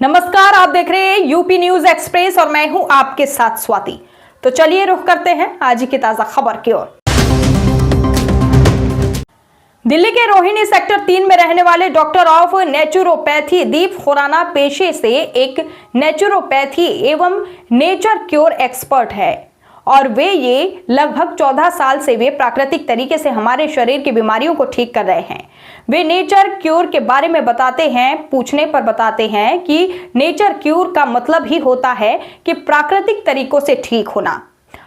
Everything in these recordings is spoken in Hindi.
नमस्कार, आप देख रहे हैं यूपी न्यूज एक्सप्रेस और मैं हूं आपके साथ स्वाति। तो चलिए रुख करते हैं आज की ताजा खबर की ओर। दिल्ली के रोहिणी सेक्टर 3 में रहने वाले डॉक्टर ऑफ नेचुरोपैथी दीप खुराना पेशे से एक नेचुरोपैथी एवं नेचर क्योर एक्सपर्ट है और वे लगभग 14 साल से वे प्राकृतिक तरीके से हमारे शरीर की बीमारियों को ठीक कर रहे हैं। वे नेचर क्योर के बारे में बताते हैं। पूछने पर बताते हैं कि नेचर क्योर का मतलब ही होता है कि प्राकृतिक तरीकों से ठीक होना।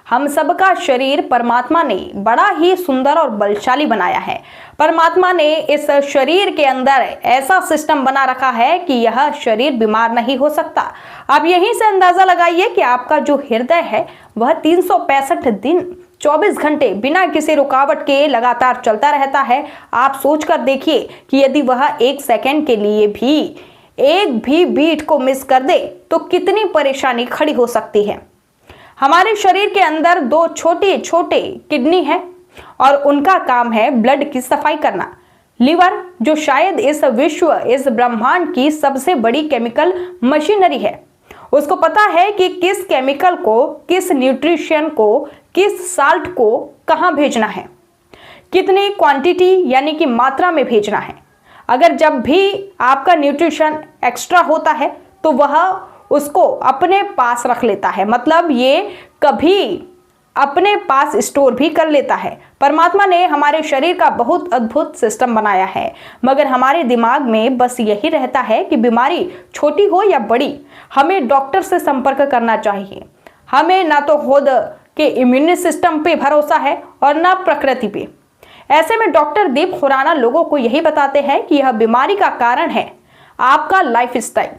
हम सबका शरीर परमात्मा ने बड़ा ही सुंदर और बलशाली बनाया है। परमात्मा ने इस शरीर के अंदर ऐसा सिस्टम बना रखा है कि यह शरीर बीमार नहीं हो सकता। आप यहीं से अंदाजा लगाइए कि आपका जो हृदय है वह 365 दिन 24 घंटे बिना किसी रुकावट के लगातार चलता रहता है। आप सोचकर देखिए कि यदि वह 1 सेकंड के लिए भी एक भी बीट को मिस कर दे तो कितनी परेशानी खड़ी हो सकती है। हमारे शरीर के अंदर 2 छोटे छोटे किडनी हैं और उनका काम है ब्लड की सफाई करना। लीवर, जो शायद इस विश्व, इस ब्रह्मांड की सबसे बड़ी केमिकल मशीनरी है, उसको पता है कि किस केमिकल को, किस न्यूट्रिशन को, किस साल्ट को कहां भेजना है, कितनी क्वांटिटी यानी कि मात्रा में भेजना है। अगर जब भी आपका न्यूट्रिशन एक्स्ट्रा होता है तो वह उसको अपने पास रख लेता है, मतलब ये कभी अपने पास स्टोर भी कर लेता है। परमात्मा ने हमारे शरीर का बहुत अद्भुत सिस्टम बनाया है, मगर हमारे दिमाग में बस यही रहता है कि बीमारी छोटी हो या बड़ी, हमें डॉक्टर से संपर्क करना चाहिए। हमें ना तो खुद के इम्यून सिस्टम पे भरोसा है और ना प्रकृति पे। ऐसे में डॉक्टर दीप खुराना लोगों को यही बताते हैं कि यह बीमारी का कारण है आपका लाइफस्टाइल।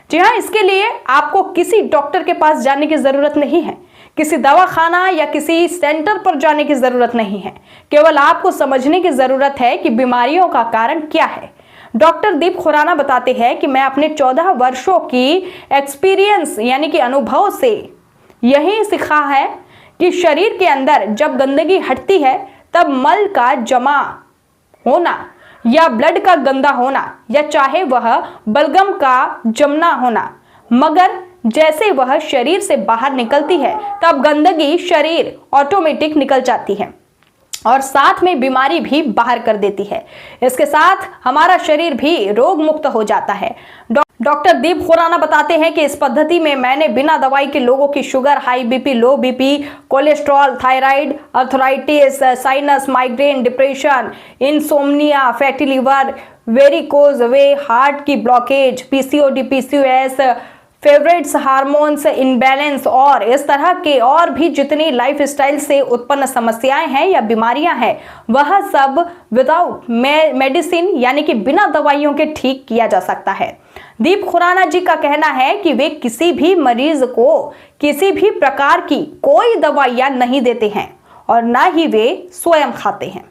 जी हाँ, इसके लिए आपको किसी डॉक्टर के पास जाने की जरूरत नहीं है, किसी दवाखाना या किसी सेंटर पर जाने की जरूरत नहीं है। केवल आपको समझने की जरूरत है कि बीमारियों का कारण क्या है। डॉक्टर दीप खुराना बताते हैं कि मैं अपने 14 वर्षों की एक्सपीरियंस यानी कि अनुभव से यही सीखा है कि शरीर के अंदर जब गंदगी हटती है तब मल का जमा होना या ब्लड का गंदा होना या चाहे वह बलगम का जमना होना, मगर जैसे वह शरीर से बाहर निकलती है तब गंदगी शरीर ऑटोमेटिक निकल जाती है और साथ में बीमारी भी बाहर कर देती है। इसके साथ हमारा शरीर भी रोग मुक्त हो जाता है। डॉक्टर दीप खुराना बताते हैं कि इस पद्धति में मैंने बिना दवाई के लोगों की sugar, high BP, low BP, cholesterol, thyroid, arthritis, sinus, migraine, depression, insomnia, fatty liver, varicose vein, heart की blockage, PCOD, PCOS, favourites, hormones imbalance और इस तरह के और भी जितनी लाइफस्टाइल से उत्पन्न समस्याएं हैं या बीमारियां हैं, वह सब विदाउट मेडिसिन यानी कि बिना दवाइयों के ठीक किया जा सकता है। दीप खुराना जी का कहना है कि वे किसी भी मरीज को किसी भी प्रकार की कोई दवाइयां नहीं देते हैं और ना ही वे स्वयं खाते हैं।